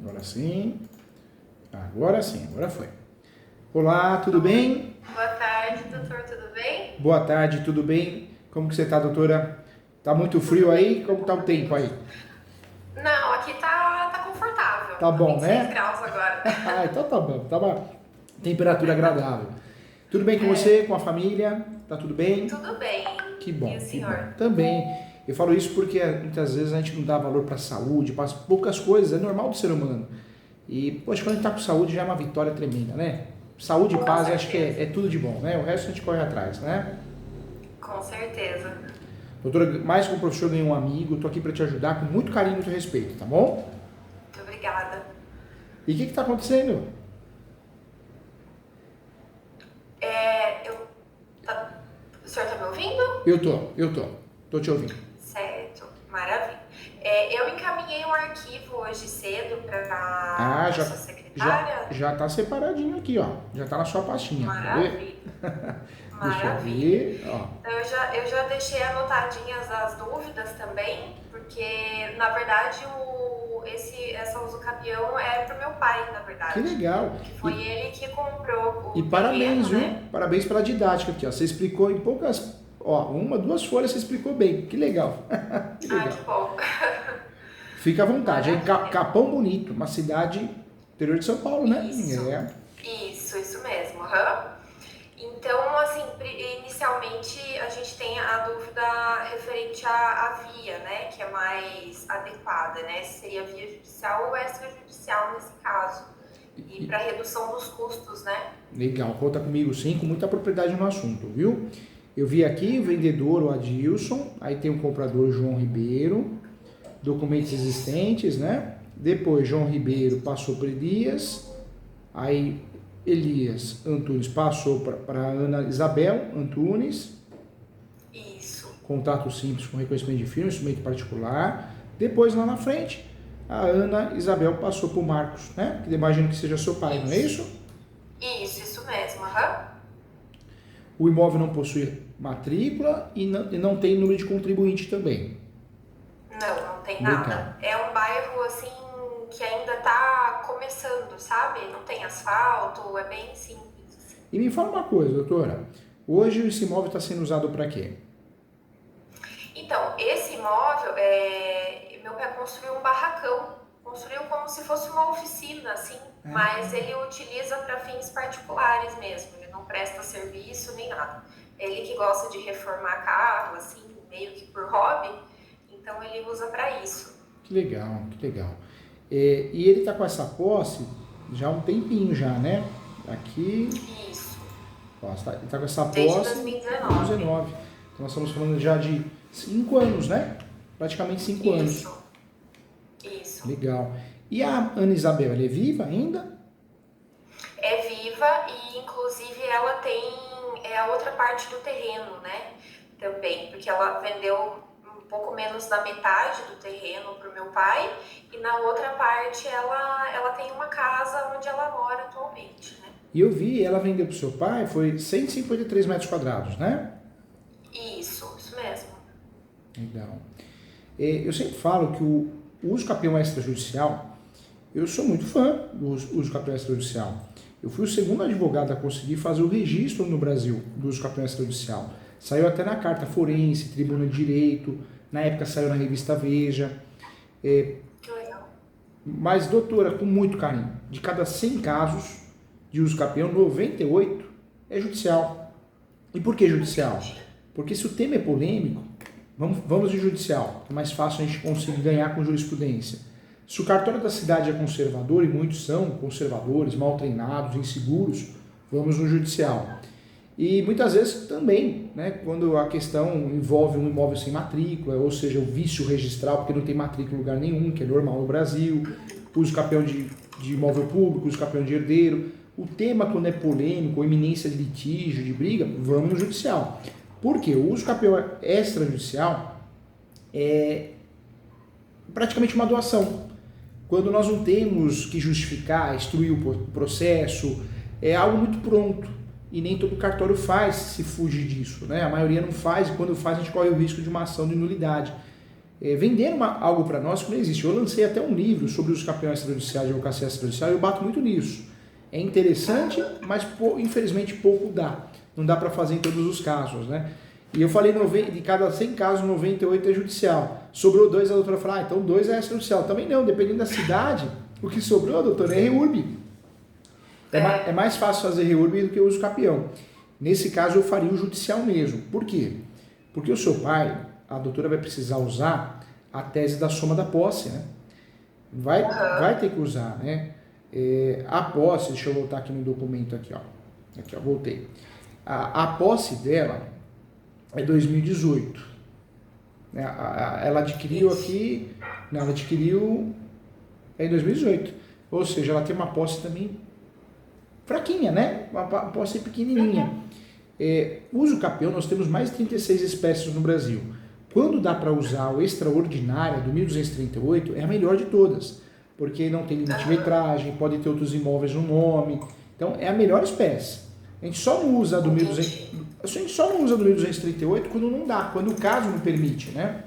Agora sim. Agora sim, agora foi. Olá, tudo bem? Boa tarde, doutor, tudo bem? Boa tarde, tudo bem? Como que você tá, doutora? Tá muito frio aí? Como tá o tempo aí? Não, aqui tá confortável. Tá Tá bom, 26 né? graus agora. Ah, então tá bom. Tá uma temperatura agradável. Tudo bem com É, você, com a família? Tá tudo bem? tudo bem. Que E o bom, que bom. senhor? Também. Eu falo isso porque muitas vezes a gente não dá valor para a saúde, para poucas coisas, é normal do ser humano. E, poxa, quando a gente tá com saúde já é uma vitória tremenda, né? Saúde e Com paz, eu acho que certeza. é tudo de bom, né? O resto a gente corre atrás, né? Com certeza. Doutora, mais que um professor, nenhum amigo, tô aqui para te ajudar com muito carinho e muito respeito, tá bom? Muito obrigada. E o que tá acontecendo? Eu, o senhor tá me ouvindo? Tô te ouvindo. Certo, maravilha. Eu encaminhei um arquivo hoje cedo Ah, para sua secretária. já tá separadinho aqui, ó. Já tá na sua pastinha, quer ver? Maravilha, Deixa eu maravilha. ver, ó. Então, eu já deixei anotadinhas as dúvidas também, porque na verdade essa usucapião é pro meu pai, na Que verdade. legal. Que foi ele que comprou E o parabéns, terreno, viu? né? Parabéns pela didática aqui, ó. Você explicou em poucas, ó, uma, duas folhas você explicou bem. Que legal. Que Ah, legal. que bom. Fica à vontade. Aí, Maravilha. Capão Bonito, uma cidade interior de São Paulo, né? Isso, É. isso mesmo. Aham. Então, assim, inicialmente a gente tem a dúvida referente à via, né, que é mais adequada, né, se seria via judicial ou extrajudicial nesse caso, e para redução dos custos, né? Legal, conta comigo sim, com muita propriedade no assunto, viu? Eu vi aqui o vendedor, o Adilson, aí tem o comprador João Ribeiro, documentos existentes, né? Depois João Ribeiro passou para Elias, aí Elias Antunes passou para Ana Isabel Antunes, Isso, contrato simples com reconhecimento de firma, instrumento particular. Depois lá na frente, a Ana Isabel passou para o Marcos, né? Que imagino que seja seu pai, não é isso, isso? isso mesmo, aham. O imóvel não possui matrícula e não tem número de contribuinte também. Não tem Legal. nada. É um bairro, assim, que ainda tá começando, sabe? Não tem asfalto, é bem simples, assim. E me fala uma coisa, doutora. Hoje esse imóvel está sendo usado para quê? Então, esse imóvel, meu pai construiu um barracão, construiu como se fosse uma oficina, assim, mas ele utiliza para fins particulares mesmo, ele não presta serviço nem nada. Ele que gosta de reformar carro, assim, meio que por hobby, então ele usa para isso. Que legal, que legal. E ele está com essa posse já há um tempinho já, né? Aqui, Isso, ó, ele está com essa desde posse em 2019. 2019. Então nós estamos falando já de 5 anos, né? Praticamente 5 anos. Isso. Legal. E a Ana Isabel, ela é viva ainda? É viva e, inclusive, ela tem a outra parte do terreno, né? Também, porque ela vendeu um pouco menos da metade do terreno para o meu pai e na outra parte ela tem uma casa onde ela mora atualmente, né? E eu vi, ela vendeu para o seu pai, foi 153 metros quadrados, né? Isso mesmo. Legal. Eu sempre falo que o uso capião extrajudicial, eu sou muito fã do uso capião extrajudicial. Eu fui o segundo advogado a conseguir fazer o registro no Brasil do uso capião extrajudicial. Saiu até na carta forense, Tribuna de Direito, na época saiu na revista Veja. Que legal. Mas, doutora, com muito carinho, de cada 100 casos de uso capião, 98 é judicial. E por que judicial? Porque se o tema é polêmico, vamos de judicial, é mais fácil a gente conseguir ganhar com jurisprudência. Se o cartório da cidade é conservador, e muitos são conservadores, mal treinados, inseguros, vamos no judicial. E muitas vezes também, né, quando a questão envolve um imóvel sem matrícula, ou seja, o vício registral, porque não tem matrícula em lugar nenhum, que é normal no Brasil, uso capião de imóvel público, uso capião de herdeiro. O tema, quando é polêmico, ou iminência de litígio, de briga, vamos no judicial. Por quê? O uso capião extrajudicial é praticamente uma doação. Quando nós não temos que justificar, instruir o processo, é algo muito pronto. E nem todo cartório faz se fugir disso, né? A maioria não faz e quando faz a gente corre o risco de uma ação de nulidade. vendendo algo para nós que não existe. Eu lancei até um livro sobre os campeões extrajudiciais de advocacia extrajudicial e eu bato muito nisso. É interessante, mas infelizmente pouco dá. Não dá para fazer em todos os casos, né? E eu falei, de cada 100 casos, 98 é judicial. Sobrou 2, a doutora fala, então 2 é extrajudicial. Também não, dependendo da cidade, o que sobrou, doutora, é reurb. É mais fácil fazer reurb do que o uso capião. Nesse caso, eu faria o judicial mesmo. Por quê? Porque o seu pai, a doutora vai precisar usar a tese da soma da posse, né? Vai ter que usar, né? A posse, deixa eu voltar aqui no documento aqui, ó. Aqui, ó, voltei. A posse dela é 2018. Ela adquiriu aqui, não, ela adquiriu em 2018. Ou seja, ela tem uma posse também fraquinha, né? Uma posse pequenininha. Uso capião, nós temos mais de 36 espécies no Brasil. Quando dá para usar o extraordinária do 1238, é a melhor de todas, porque não tem limite de metragem, pode ter outros imóveis no nome, então é a melhor espécie. A gente só não usa a do 1238 quando não dá, quando o caso não permite, né?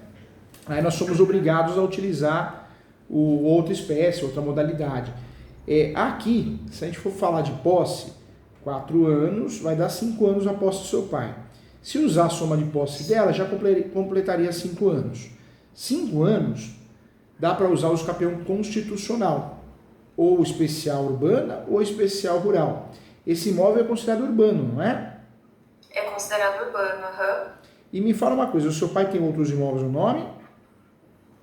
Aí nós somos obrigados a utilizar outra espécie, outra modalidade. Aqui, se a gente for falar de posse, 4 anos, vai dar 5 anos a posse do seu pai. Se usar a soma de posse dela, já completaria 5 anos. 5 anos, dá para usar o uso capião constitucional, ou especial urbana, ou especial rural. Esse imóvel é considerado urbano, não é? É considerado urbano, aham. E me fala uma coisa, o seu pai tem outros imóveis no nome?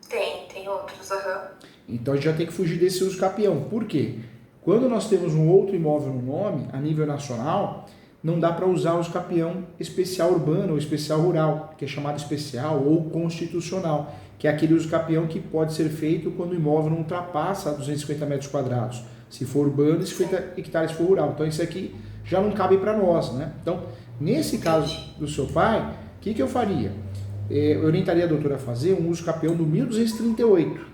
Tem outros, aham. Então a gente já tem que fugir desse uso capião. Por quê? Quando nós temos um outro imóvel no nome, a nível nacional, não dá para usar o uso capião especial urbano ou especial rural, que é chamado especial ou constitucional, que é aquele uso capião que pode ser feito quando o imóvel não ultrapassa 250 metros quadrados, se for urbano e 50 hectares se for rural. Então isso aqui já não cabe para nós, né? Então, nesse caso do seu pai, o que eu faria? Eu orientaria a doutora a fazer um uso capião do 1238.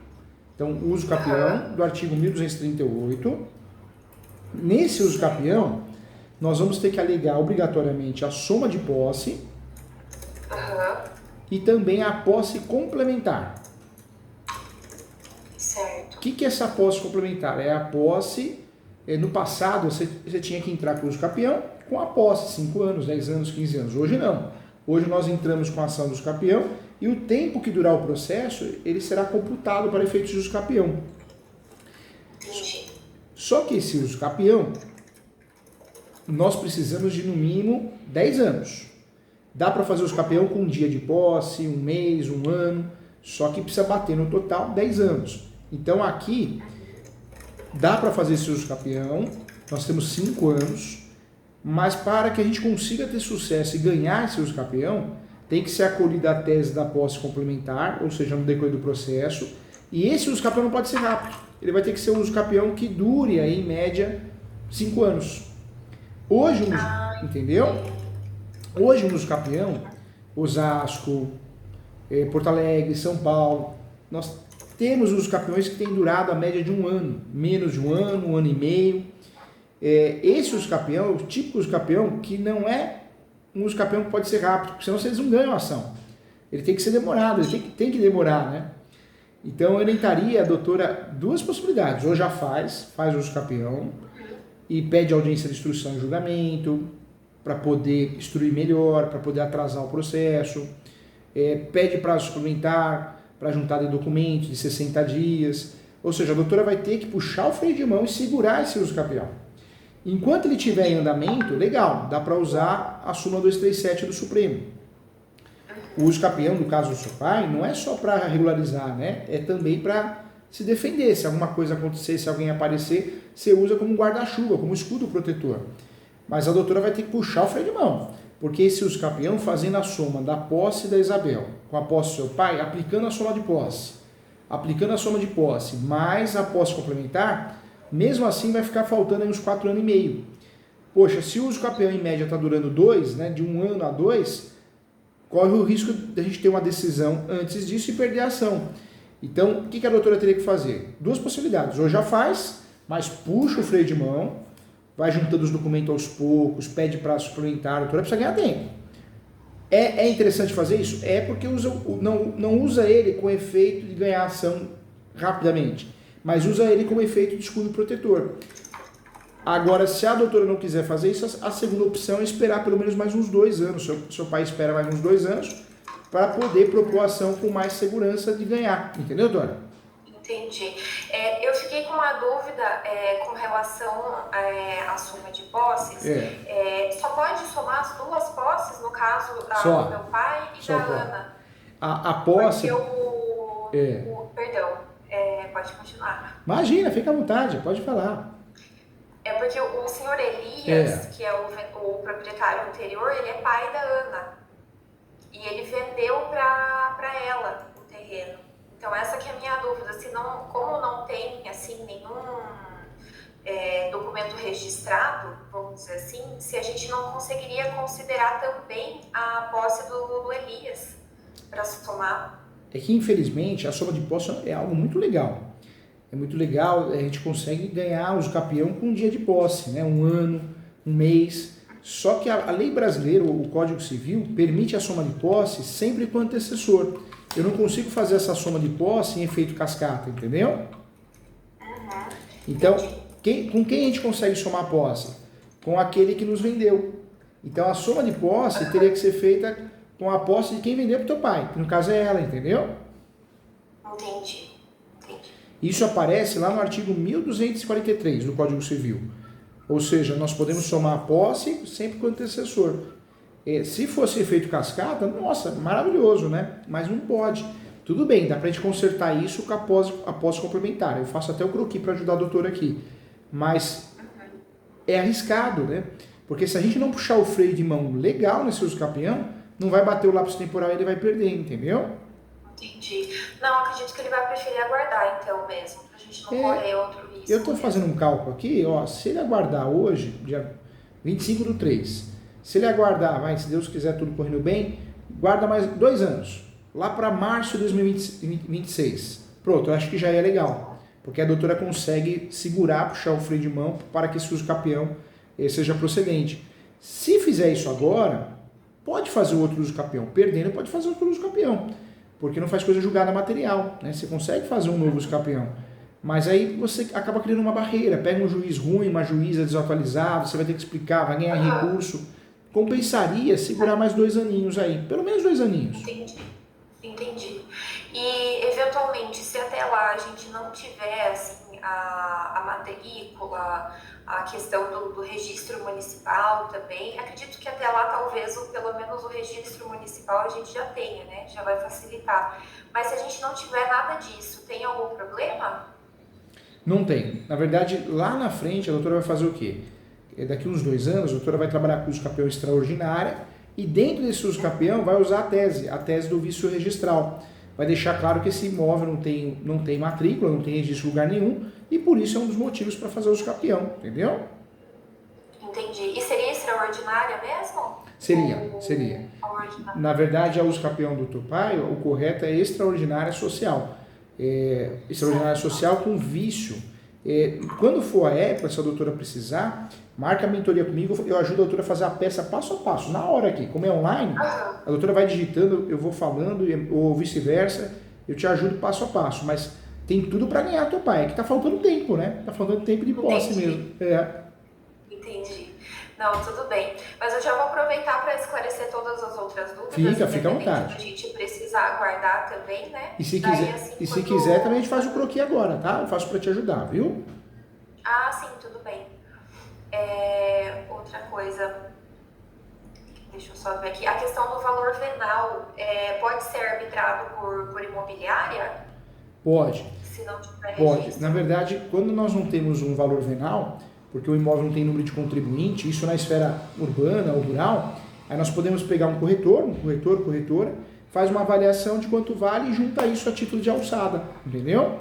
Então, o uso capião do artigo 1238. Nesse uso capião, nós vamos ter que alegar obrigatoriamente a soma de posse e também a posse complementar. Certo. O que é essa posse complementar? É a posse, no passado você tinha que entrar com o uso capião com a posse, 5 anos, 10 anos, 15 anos. Hoje não. Hoje nós entramos com a ação do uso capião e o tempo que durar o processo, ele será computado para efeitos de uso capião. Entendi. Só que esse uso capião, nós precisamos de no mínimo 10 anos. Dá para fazer uso capião com um dia de posse, um mês, um ano, só que precisa bater no total 10 anos. Então aqui, dá para fazer esse uso capião, nós temos 5 anos, mas para que a gente consiga ter sucesso e ganhar esse uso capião, tem que ser acolhida a tese da posse complementar, ou seja, no decorrer do processo, e esse uso capião não pode ser rápido. Ele vai ter que ser um uso capião que dure, aí, em média, 5 anos. Hoje, entendeu? Hoje, um uso capião, Osasco, Porto Alegre, São Paulo, nós temos usos capiões que têm durado a média de 1 ano, menos de 1 ano e meio. Esse uso capião, o típico uso capião, que não é um uso capião que pode ser rápido, porque senão vocês não ganham a ação. Ele tem que ser demorado, ele tem que demorar, né? Então, eu orientaria a doutora 2 possibilidades. Ou já faz o uso capião e pede audiência de instrução e julgamento para poder instruir melhor, para poder atrasar o processo. Pede prazo suplementar para juntar de documentos de 60 dias. Ou seja, a doutora vai ter que puxar o freio de mão e segurar esse uso capião. Enquanto ele estiver em andamento, legal, dá para usar a súmula 237 do Supremo. O uso capião, no caso do seu pai, não é só para regularizar, né? É também para se defender. Se alguma coisa acontecer, se alguém aparecer, você usa como guarda-chuva, como escudo protetor. Mas a doutora vai ter que puxar o freio de mão, porque esse uso capião, fazendo a soma da posse da Isabel com a posse do seu pai, aplicando a soma de posse, mais a posse complementar, mesmo assim vai ficar faltando aí uns 4 anos e meio. Poxa, se o uso capião em média está durando 2, né, de 1 ano a 2, corre o risco de a gente ter uma decisão antes disso e perder a ação. Então, o que a doutora teria que fazer? 2 possibilidades. Ou já faz, mas puxa o freio de mão, vai juntando os documentos aos poucos, pede prazo suplementar, a doutora precisa ganhar tempo. É interessante fazer isso? É porque não usa ele com efeito de ganhar ação rapidamente, mas usa ele como efeito de escudo protetor. Agora, se a doutora não quiser fazer isso, a segunda opção é esperar pelo menos mais uns 2 anos. Seu pai espera mais uns 2 anos para poder propor ação com mais segurança de ganhar. Entendeu, doutora? Entendi. Eu fiquei com uma dúvida com relação à soma de posses. Só pode somar as 2 posses, no caso do meu pai e da Ana? A posse... Perdão, pode continuar. Imagina, fica à vontade, pode falar. Porque o senhor Elias, que é o proprietário anterior, ele é pai da Ana. E ele vendeu para ela o terreno. Então essa que é a minha dúvida, como não tem assim nenhum documento registrado, vamos dizer assim, se a gente não conseguiria considerar também a posse do Elias para somar. É que infelizmente a soma de posse é algo muito legal. É muito legal, a gente consegue ganhar os campeão com um dia de posse, né? 1 ano, 1 mês. Só que a lei brasileira, o Código Civil, permite a soma de posse sempre com antecessor. Eu não consigo fazer essa soma de posse em efeito cascata, entendeu? Então, com quem a gente consegue somar a posse? Com aquele que nos vendeu. Então, a soma de posse teria que ser feita com a posse de quem vendeu para o teu pai, que no caso é ela, entendeu? Entendi. Isso aparece lá no artigo 1243 do Código Civil. Ou seja, nós podemos somar a posse sempre com o antecessor. Se fosse efeito cascata, nossa, maravilhoso, né? Mas não pode. Tudo bem, dá pra gente consertar isso com a posse complementar. Eu faço até o croquis para ajudar a doutora aqui. Mas é arriscado, né? Porque se a gente não puxar o freio de mão legal nesse uso campeão, não vai bater o lapso temporal e ele vai perder, entendeu? Entendi. Não, acredito que ele vai preferir aguardar então mesmo, pra gente não correr outro risco. Eu tô fazendo um cálculo aqui, ó, se ele aguardar hoje, dia 25/3, se ele aguardar, se Deus quiser tudo correndo bem, guarda mais 2 anos, lá para março de 2026. Pronto, eu acho que já é legal, porque a doutora consegue segurar, puxar o freio de mão para que esse uso capião seja procedente. Se fizer isso agora, pode fazer o outro uso capião, perdendo pode fazer outro uso capião. Porque não faz coisa julgada material, né? Você consegue fazer um novo campeão, mas aí você acaba criando uma barreira, pega um juiz ruim, uma juíza desatualizada, você vai ter que explicar, vai ganhar recurso. Compensaria segurar mais 2 aninhos aí, pelo menos 2 aninhos. Entendi. E eventualmente, se até lá a gente não tiver assim, a matrícula, a questão do registro municipal também, acredito que até lá talvez pelo menos o registro municipal a gente já tenha, né? Já vai facilitar. Mas se a gente não tiver nada disso, tem algum problema? Não tem. Na verdade, lá na frente a doutora vai fazer o quê? Daqui uns 2 anos a doutora vai trabalhar com uso campeão extraordinária e dentro desse uso campeão vai usar a tese do vício registral. Vai deixar claro que esse imóvel não tem matrícula, não tem registro em lugar nenhum, e por isso é um dos motivos para fazer o uso campeão, entendeu? Entendi. E seria extraordinária mesmo? Seria. Na verdade, a uso campeão do teu pai, o correto é extraordinária social. Extraordinária social com vício. Quando for a época, se a doutora precisar, marca a mentoria comigo, eu ajudo a doutora a fazer a peça passo a passo, na hora aqui. Como é online, a doutora vai digitando, eu vou falando, ou vice-versa, eu te ajudo passo a passo, mas tem tudo para ganhar teu pai, é que tá faltando tempo, né? Tá faltando tempo de posse mesmo. Entendi. Não, tudo bem. Mas eu já vou aproveitar para esclarecer todas as outras dúvidas. Fica à vontade. A gente precisar aguardar também, né? E se quiser, também a gente faz o croquis agora, tá? Eu faço para te ajudar, viu? Ah, sim, tudo bem. Outra coisa, deixa eu só ver aqui. A questão do valor venal pode ser arbitrado por imobiliária? Pode. Se não tiver Pode. registro. Na verdade, quando nós não temos um valor venal, porque o imóvel não tem número de contribuinte, isso na esfera urbana ou rural, aí nós podemos pegar um corretora, faz uma avaliação de quanto vale e junta isso a título de alçada, entendeu?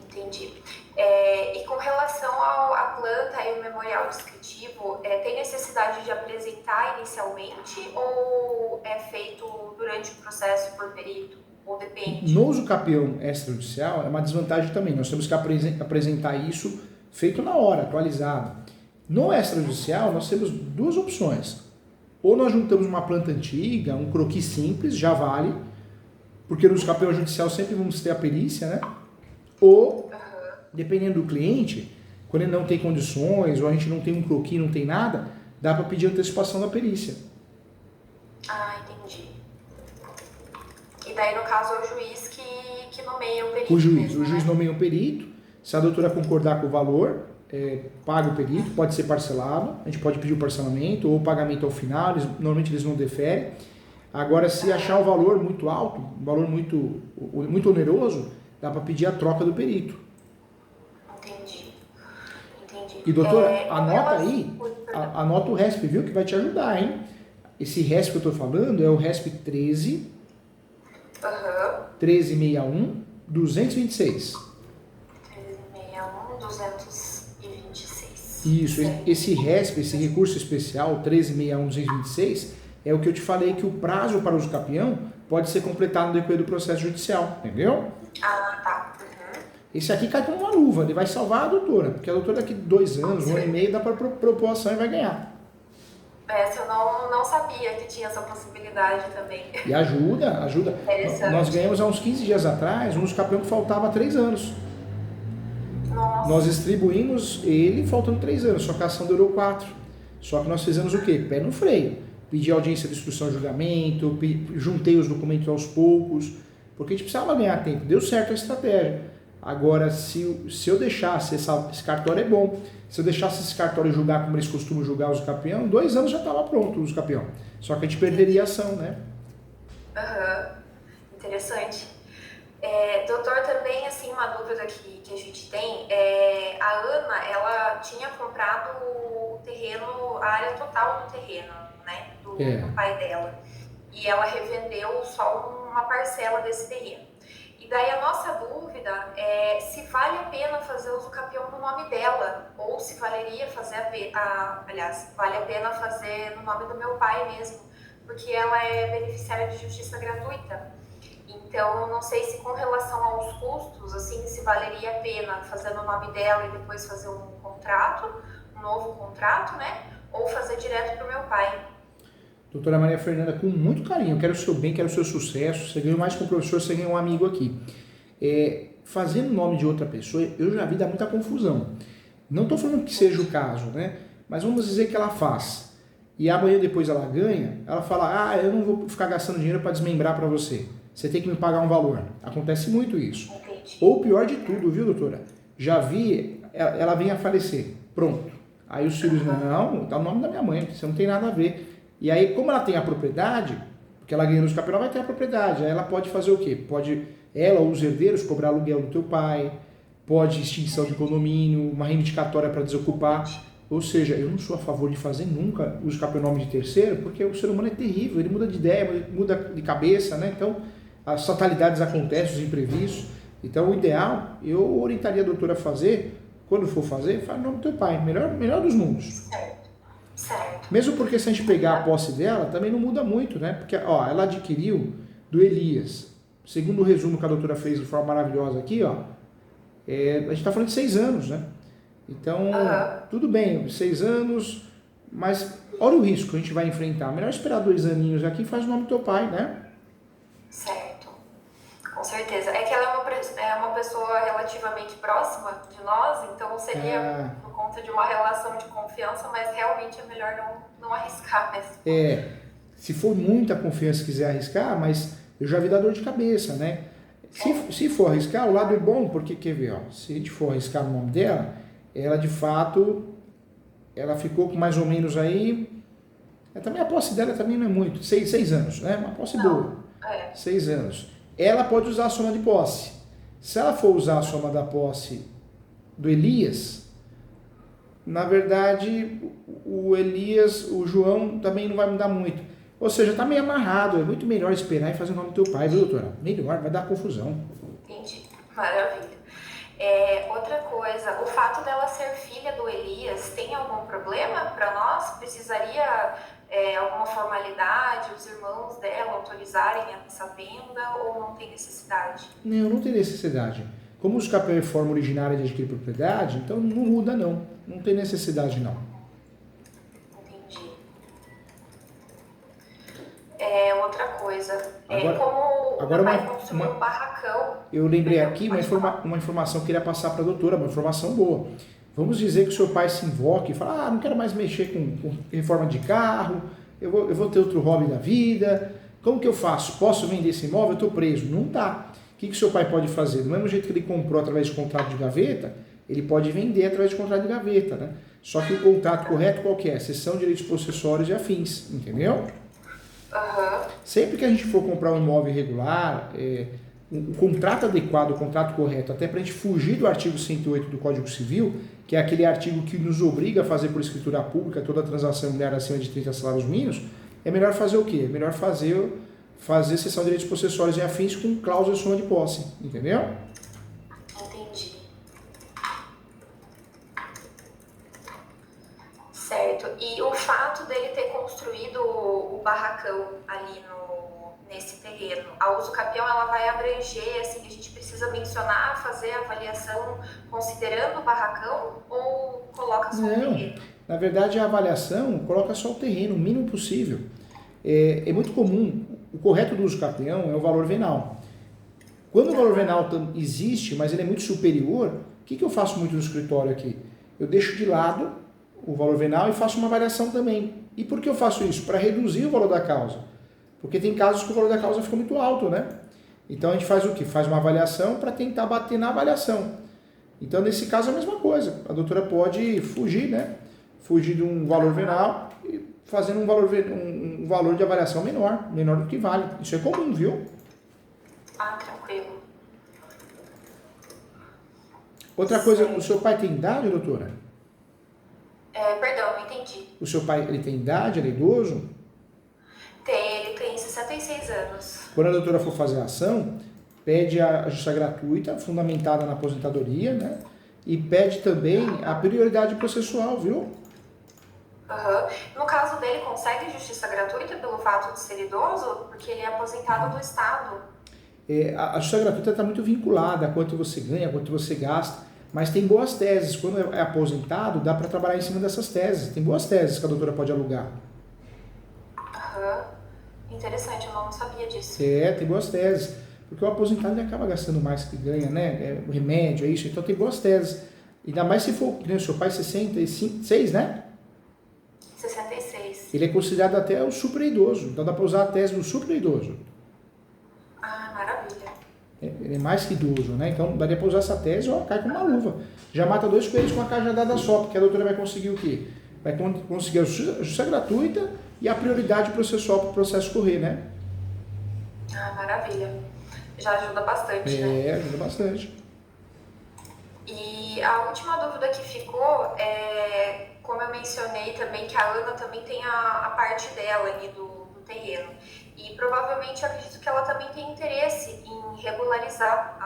Entendi. E com relação à planta e o memorial descritivo, tem necessidade de apresentar inicialmente ou é feito durante o processo por perito? Ou depende? No uso campeão extrajudicial é uma desvantagem também. Nós temos que apresentar isso feito na hora, atualizado. No extrajudicial nós temos 2 opções. ou nós juntamos uma planta antiga, um croquis simples, já vale, porque no usucapião judicial sempre vamos ter a perícia, né? Ou, dependendo do cliente, quando ele não tem condições, ou a gente não tem um croquis, não tem nada, dá para pedir antecipação da perícia. Ah, entendi. E daí, no caso, é o juiz que nomeia o perito. O mesmo, juiz né? nomeia um perito, se a doutora concordar com o valor, paga o perito, pode ser parcelado, a gente pode pedir o parcelamento ou o pagamento ao final, normalmente eles não deferem. Agora, se achar o valor muito alto, um valor muito oneroso, dá para pedir a troca do perito. Entendi. E doutora, anota aí, anota o RESP, viu, que vai te ajudar, hein? Esse RESP que eu estou falando é o RESP 13, 1361, 226. 1361, 226. Isso, esse RESP, esse recurso especial 1361, 226, é o que eu te falei que o prazo para o usucapião pode ser completado no decorrer do processo judicial, entendeu? Ah, tá. Esse aqui cai como uma luva, ele vai salvar a doutora, porque a doutora daqui 2 anos, 1 ano e meio, dá para propor ação e vai ganhar. Essa eu não sabia que tinha essa possibilidade também. E ajuda. Nós ganhamos há uns 15 dias atrás um usucapião que faltava 3 anos. Nossa. Nós distribuímos ele faltando 3 anos, só que a ação durou 4. Só que nós fizemos o quê? Pé no freio. Pedi audiência de instrução e julgamento, juntei os documentos aos poucos, porque a gente precisava ganhar tempo. Deu certo a estratégia. Agora, se eu deixasse, esse cartório é bom, se eu deixasse esse cartório julgar como eles costumam julgar o usucapião, 2 anos já estava pronto o usucapião. Só que a gente perderia a ação, né? Interessante. Doutor, também, assim, uma dúvida que a gente tem, a Ana, ela tinha comprado o terreno, a área total do terreno, né, do pai dela, e ela revendeu só uma parcela desse terreno. E daí a nossa dúvida é se vale a pena fazer o usucapião no nome dela, ou se valeria fazer vale a pena fazer no nome do meu pai mesmo, porque ela é beneficiária de justiça gratuita. Então, eu não sei se com relação aos custos, assim, se valeria a pena fazer no nome dela e depois fazer um novo contrato, né? Ou fazer direto para o meu pai. Doutora Maria Fernanda, com muito carinho, quero o seu bem, quero o seu sucesso, você ganhou mais que um professor, você ganhou um amigo aqui. Fazendo o nome de outra pessoa, eu já vi dar muita confusão. Não estou falando que seja o caso, né? Mas vamos dizer que ela faz. E amanhã depois ela ganha, ela fala, eu não vou ficar gastando dinheiro para desmembrar para você. Você tem que me pagar um valor. Acontece muito isso. Entendi. Ou pior de tudo, viu, doutora? Já vi, ela vem a falecer. Pronto. Aí os filhos, não, tá o nome da minha mãe, você não tem nada a ver. E aí, como ela tem a propriedade, porque ela ganha no usucapião, ela vai ter a propriedade. Aí ela pode fazer o quê? Pode, ela ou os herdeiros, cobrar aluguel do teu pai, pode extinção de condomínio, uma reivindicatória para desocupar. Ou seja, eu não sou a favor de fazer nunca usucapião em nome de terceiro, porque o ser humano é terrível, ele muda de ideia, ele muda de cabeça, né? Então, as fatalidades acontecem, os imprevistos. Então, o ideal, eu orientaria a doutora a fazer, quando for fazer, faz o nome do teu pai, melhor dos mundos. Certo. Mesmo porque se a gente pegar a posse dela, também não muda muito, né? Porque, ela adquiriu do Elias. Segundo o resumo que a doutora fez de forma maravilhosa aqui, a gente está falando de 6 anos, né? Então, tudo bem, 6 anos, mas olha o risco que a gente vai enfrentar. Melhor esperar 2 aninhos aqui e faz o nome do teu pai, né? Certo. Com certeza. É que ela é uma pessoa relativamente próxima de nós, então seria por conta de uma relação de confiança, mas realmente é melhor não arriscar mesmo. Se for muita confiança e quiser arriscar, mas eu já vi dar dor de cabeça, né? Se for arriscar, o lado é bom, porque, quer ver, se a gente for arriscar o nome dela, ela de fato, ela ficou com mais ou menos aí, também a posse dela também não é muito, 6 anos, né? Uma posse boa, 6 anos. Ela pode usar a soma de posse. Se ela for usar a soma da posse do Elias, na verdade, o João também não vai mudar muito. Ou seja, está meio amarrado, é muito melhor esperar e fazer o nome do teu pai, viu, doutora? Melhor, vai dar confusão. Entendi, maravilha. Outra coisa, o fato dela ser filha do Elias tem algum problema para nós? Precisaria alguma formalidade, os irmãos dela autorizarem essa venda ou não tem necessidade? Não tem necessidade. Como o usucapião é forma originária de adquirir propriedade, então não muda não. Não tem necessidade não. Entendi. Agora, meu pai construiu um barracão. eu lembrei aqui uma informação que eu queria passar para a doutora, uma informação boa. Vamos dizer que o seu pai se invoque e fala, não quero mais mexer com reforma de carro, eu vou ter outro hobby da vida, como que eu faço? Posso vender esse imóvel? Eu estou preso. Não dá. O que o seu pai pode fazer? Do mesmo jeito que ele comprou através de contrato de gaveta, ele pode vender através de contrato de gaveta, né? Só que o contrato correto qual que é? Cessão de direitos possessórios e afins, entendeu? Sempre que a gente for comprar um imóvel irregular, o contrato adequado, o contrato correto, até para a gente fugir do artigo 108 do Código Civil, que é aquele artigo que nos obriga a fazer por escritura pública toda transação imobiliária acima de 30 salários mínimos, é melhor fazer o quê? É melhor fazer cessão de direitos possessórios e afins com cláusula de soma de posse, entendeu? Entendi. Certo. E o fato dele ter construído o barracão ali nesse terreno, a uso capião, ela vai abranger, assim, a gente precisa mencionar, fazer a avaliação considerando o barracão ou coloca só o terreno? Na verdade, a avaliação coloca só o terreno, o mínimo possível. É muito comum, o correto do uso capião é o valor venal. Quando o valor venal existe, mas ele é muito superior, o que eu faço muito no escritório aqui? Eu deixo de lado o valor venal e faço uma avaliação também. E por que eu faço isso? Para reduzir o valor da causa. Porque tem casos que o valor da causa fica muito alto, né? Então a gente faz o quê? Faz uma avaliação para tentar bater na avaliação. Então nesse caso é a mesma coisa. A doutora pode fugir, né? Fugir de um valor venal e fazendo um valor de avaliação menor do que vale. Isso é comum, viu? Tranquilo. Outra coisa, o seu pai tem idade, doutora? Perdão, não entendi. O seu pai, ele tem idade, ele é idoso? Ele tem 66 anos. Quando a doutora for fazer a ação, pede a justiça gratuita, fundamentada na aposentadoria, né? E pede também a prioridade processual, viu? No caso dele, consegue justiça gratuita pelo fato de ser idoso? Porque ele é aposentado do Estado. A justiça gratuita está muito vinculada a quanto você ganha, a quanto você gasta, mas tem boas teses. Quando é aposentado, dá para trabalhar em cima dessas teses. Tem boas teses que a doutora pode alugar. Interessante, eu não sabia disso. Tem boas teses. Porque o aposentado ele acaba gastando mais que ganha, né? O remédio, é isso. Então tem boas teses. Ainda mais se for, né, o seu pai 66, né? 66. Ele é considerado até o super-idoso. Então dá para usar a tese do super-idoso. Maravilha. Ele é mais que idoso, né? Então daria para usar essa tese, cai com uma luva. Já mata dois coelhos com uma cajadada só, porque a doutora vai conseguir o quê? Vai conseguir a justiça gratuita e a prioridade processual para o processo correr, né? Maravilha. Já ajuda bastante, né? Ajuda bastante. E a última dúvida que ficou é, como eu mencionei também, que a Ana também tem a parte dela ali do terreno. E provavelmente eu acredito que ela também tem interesse em regularizar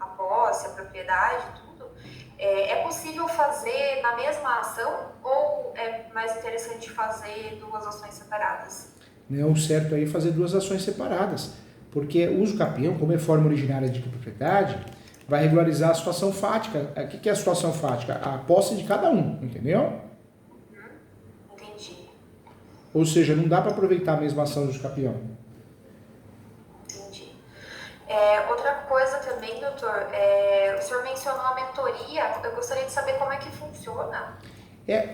a posse, a propriedade, tudo. É possível fazer na mesma ação ou é mais interessante fazer duas ações separadas? Não, o certo aí é fazer duas ações separadas. Porque o uso capião, como é forma originária de propriedade, vai regularizar a situação fática. O que é a situação fática? A posse de cada um, entendeu? Entendi. Ou seja, não dá para aproveitar a mesma ação do uso capião. Entendi. Outra coisa também, doutor, o senhor mencionou a mentoria, eu gostaria de saber como é que funciona.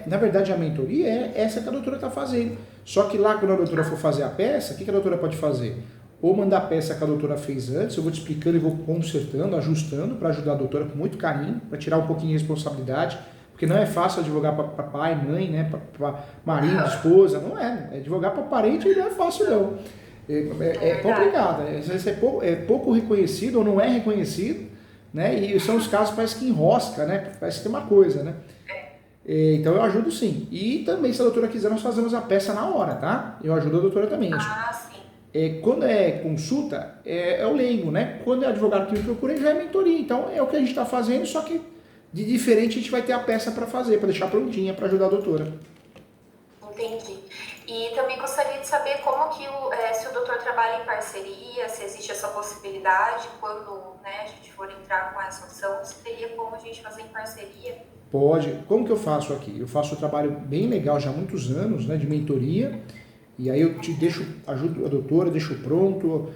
Na verdade, a mentoria é essa que a doutora está fazendo. Só que lá, quando a doutora for fazer a peça, o que a doutora pode fazer? Ou mandar a peça que a doutora fez antes, eu vou te explicando e vou consertando, ajustando, para ajudar a doutora com muito carinho, para tirar um pouquinho de responsabilidade, porque não é fácil advogar para pai, mãe, né, para marido, esposa, não é. Advogar para parente não é fácil, não. É complicado, às vezes é pouco reconhecido ou não é reconhecido, né, e são os casos que parece que enrosca, né, parece que tem uma coisa, né. Então eu ajudo sim. E também, se a doutora quiser, nós fazemos a peça na hora, tá? Eu ajudo a doutora também. Sim. Quando é consulta, é o leigo, né? Quando é advogado que me procura, já é mentoria. Então é o que a gente está fazendo, só que de diferente a gente vai ter a peça para fazer, para deixar prontinha, para ajudar a doutora. Entendi. E também gostaria de saber como que se o doutor trabalha em parceria, se existe essa possibilidade, quando, né, a gente for entrar com essa ação, se teria como a gente fazer em parceria? Pode. Como que eu faço aqui? Eu faço um trabalho bem legal já há muitos anos, né, de mentoria, e aí eu ajudo a doutora, deixo pronto,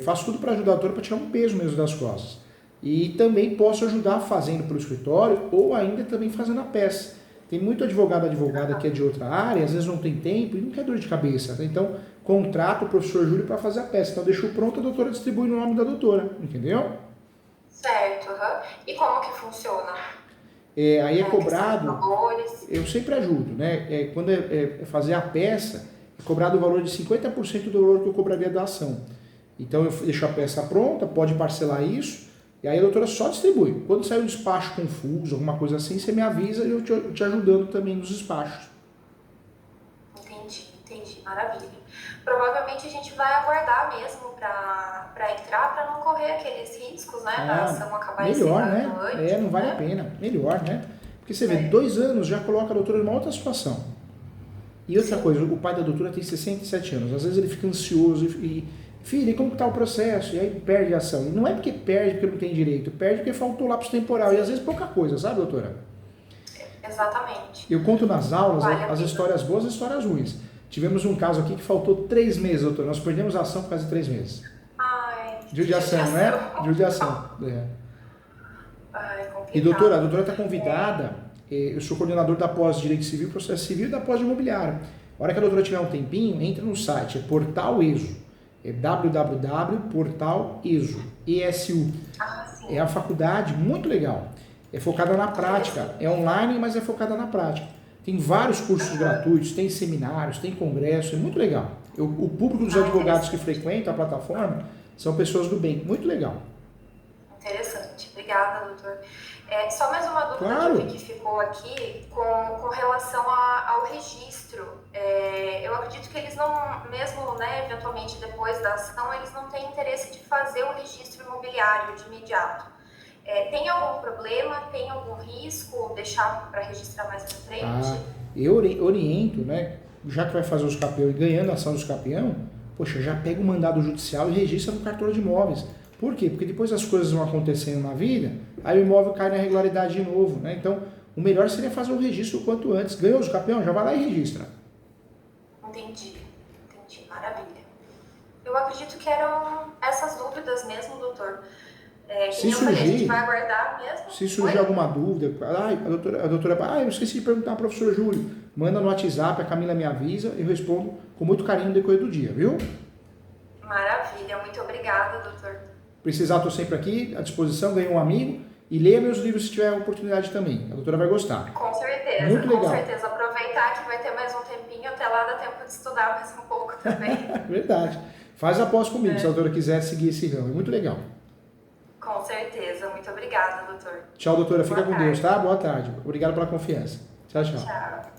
Faço tudo para ajudar a doutora para tirar um peso mesmo das costas. E também posso ajudar fazendo pelo escritório ou ainda também fazendo a peça. Tem muito advogada que é de outra área, às vezes não tem tempo e não quer dor de cabeça. Tá? Então, contrato o professor Júlio para fazer a peça. Então, deixou pronto, a doutora distribui no nome da doutora. Entendeu? Certo. E como que funciona? Aí é cobrado, eu sempre ajudo, né? Quando fazer a peça, é cobrado o valor de 50% do valor que eu cobraria da ação. Então eu deixo a peça pronta, pode parcelar isso, e aí a doutora só distribui. Quando sair um despacho confuso, alguma coisa assim, você me avisa e eu te ajudando também nos despachos. Entendi, maravilha. Provavelmente a gente vai aguardar mesmo para entrar, para não correr aqueles riscos, né, da ação acabar melhor, né? Antes, Não vale a pena, melhor, né? Porque você vê, 2 anos já coloca a doutora numa outra situação. E outra coisa, o pai da doutora tem 67 anos, às vezes ele fica ansioso e filho, e como que tá o processo? E aí perde a ação. E não é porque perde porque não tem direito, perde porque faltou lápis temporal. E às vezes pouca coisa, sabe, doutora? Exatamente. Eu conto nas aulas as histórias boas e as histórias ruins. Tivemos um caso aqui que faltou 3 meses, doutora. Nós perdemos a ação por causa de 3 meses. Judiação, né? Judiação. Complicado. E doutora, a doutora está convidada, eu sou coordenador da pós de Direito Civil, Processo Civil e da pós de Imobiliário. A hora que a doutora tiver um tempinho, entra no site, é Portal ESO. É www.portaleso. ESU. É a faculdade muito legal. É focada na prática. É online, mas é focada na prática. Tem vários cursos gratuitos, tem seminários, tem congresso, é muito legal. O público dos advogados que frequentam a plataforma são pessoas do bem. Muito legal. Interessante. Obrigada, doutor. Só mais uma dúvida Claro. que eu vi que ficou aqui com relação ao registro. Eu acredito que eles não, mesmo, né, eventualmente depois da ação, eles não têm interesse de fazer o registro imobiliário de imediato. Tem algum problema? Tem algum risco? Deixar para registrar mais para frente? Eu oriento, né? Já que vai fazer os capião e ganhando a ação dos capião, poxa, já pega o mandado judicial e registra no cartório de imóveis. Por quê? Porque depois as coisas vão acontecendo na vida, aí o imóvel cai na irregularidade de novo, né? Então, o melhor seria fazer o registro o quanto antes. Ganhou os capião, já vai lá e registra. Entendi. Maravilha. Eu acredito que eram essas dúvidas mesmo, doutor. Se surgir, a gente vai aguardar mesmo. Se surgir alguma dúvida, a doutora, eu esqueci de perguntar ao professor Júlio, manda no WhatsApp, a Camila me avisa, eu respondo com muito carinho no decorrer do dia, viu? Maravilha, muito obrigada, doutor. Precisar, estou sempre aqui, à disposição, ganhei um amigo e leia meus livros se tiver oportunidade também, a doutora vai gostar. Com certeza, muito legal. Com certeza, aproveitar que vai ter mais um tempinho, até lá dá tempo de estudar mais um pouco também. Verdade. Faz a pós comigo, se a doutora quiser seguir esse ramo, é muito legal. Com certeza. Muito obrigada, doutor. Tchau, doutora. Fica com Deus, tá? Boa tarde. Obrigado pela confiança. Tchau, tchau. Tchau.